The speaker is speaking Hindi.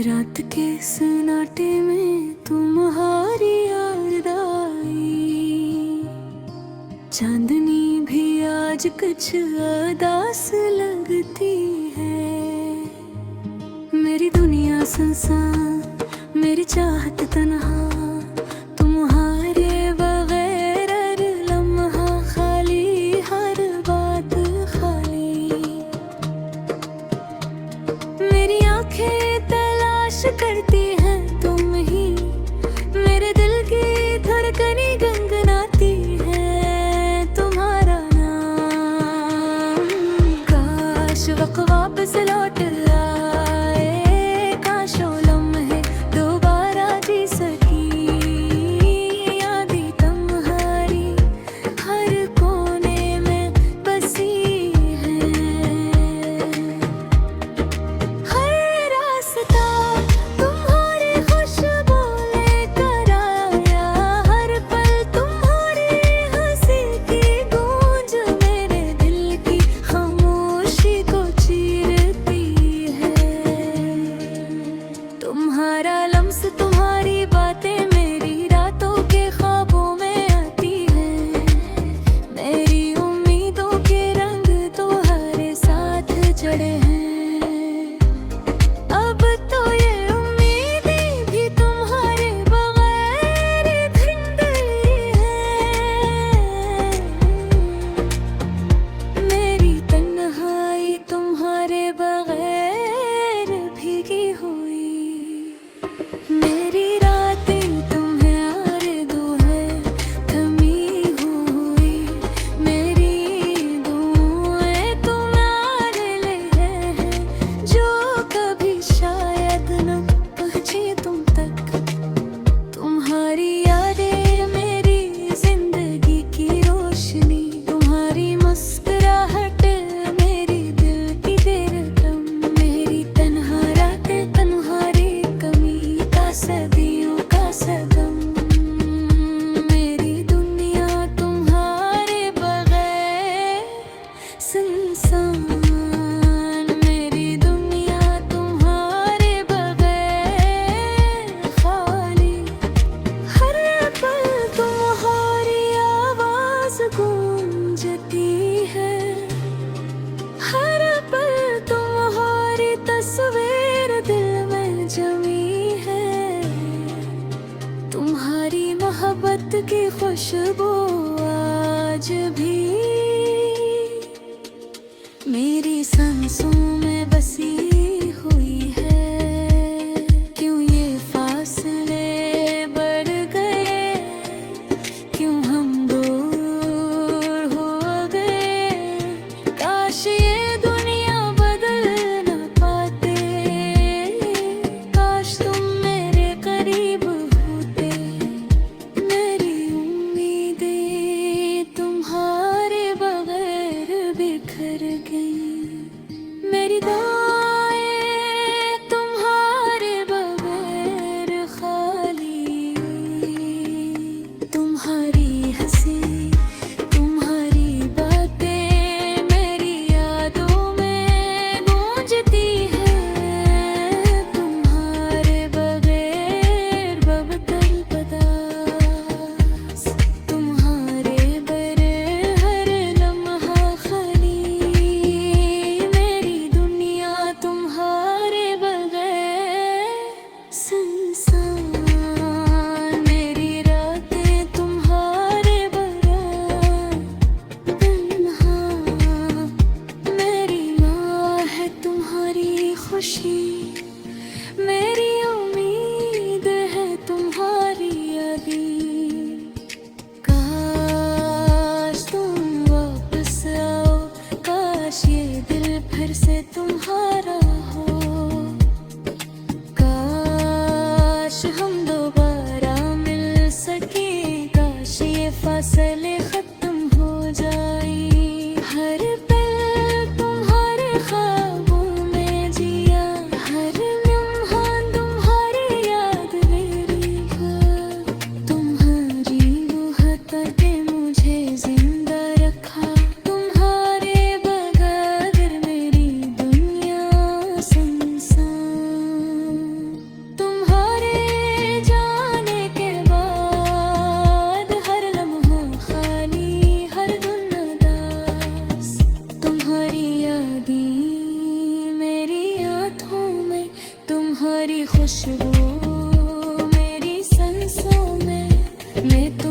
रात के सन्नाटे में तुम्हारी याद आई। चांदनी भी आज कुछ उदास लगती है। मेरी दुनिया सुनसान, मेरी चाहत तन्हा, तुम्हारे बगैर हर लम्हा खाली, हर बात खाली। मेरी आंखें तलाश करती हैं तुम ही, मेरे दिल की धड़कनें गुनगुनाती है तुम्हारा नाम। काश वक्त वापस लौट आए, काश वो लम्हे दोबारा जी सकी। यादें तुम्हारी हर कोने में बसी हैं। हर रास्ता तुम्हारी खुशबू लेकर आया, हर पल तुम्हारी हंसी की गूंज मेरे दिल की खामोशी को चीरती है। तुम्हारा लम्स, तुम्हारी बातें मेरी रातों के ख्वाबों में आती हैं। मेरी उम्मीदों के रंग तुम्हारे साथ जड़े हैं। अब तो ये उम्मीदें भी तुम्हारे बगैर धुंधली है। मेरी तन्हाई तुम्हारे बगैर भीगी हुई। मेरी रातें तुम्हें आरज़ू है थमी हुई। मेरी दुआएं तुम्हारे लिए हैं, जो कभी शायद न पहुंची तुम तक। तुम्हारी यादें मेरी जिंदगी की रोशनी, तुम्हारी मुस्कुराहट मेरी दिल की धड़कन। मेरी तन्हा रातें तुम्हारी कमी का सदियों का सगम। मेरी दुनिया तुम्हारे बगैर सुनसान। मेरी दुनिया तुम्हारे बगैर खाली। हर पल तुम्हारी आवाज गूंजती है। हर पल तुम्हारी तस्वीर दिल में जमी है। तुम्हारी मोहब्बत की खुशबू आज भी मेरी सांसों में बसी हुई है। क्यों ये फासले बढ़ गए, क्यों हम दूर हो गए। काश ये दुनिया बदल न पाते, काश तुम मेरे करीब होते। मेरी उम्मीदें तुम्हारे बगैर बिखर गई। मेरी दुआएं तुम्हारे बगैर खाली। तुम्हारी हंसी, तुम्हारी बातें मेरी यादों में गूंजती है। तुम्हारे बगैर बबतल बदास, तुम्हारे बगैर हर लम्हा खाली। मेरी दुनिया तुम्हारे बगैर सुनसान। मेरी रातें तुम्हारे बगैर तन्हा। मेरी माँ है तुम्हारी खुशी, मेरी उम्मीद है तुम्हारी यादें। काश तुम वापस आओ, काश ये दिल फिर से तुम्हारा हो। काश हम दोबारा मिल सके, काश ये फासले खत्म हो जाए। हर पल तुम्हारे ख्वाबों में जिया, हर लम्हा तुम्हारी याद मेरी है। तुम्हारी मोहब्बत ने मुझे जिंदा रखा, तुम्हारे बगैर मेरी दुनिया सुनसान। मैं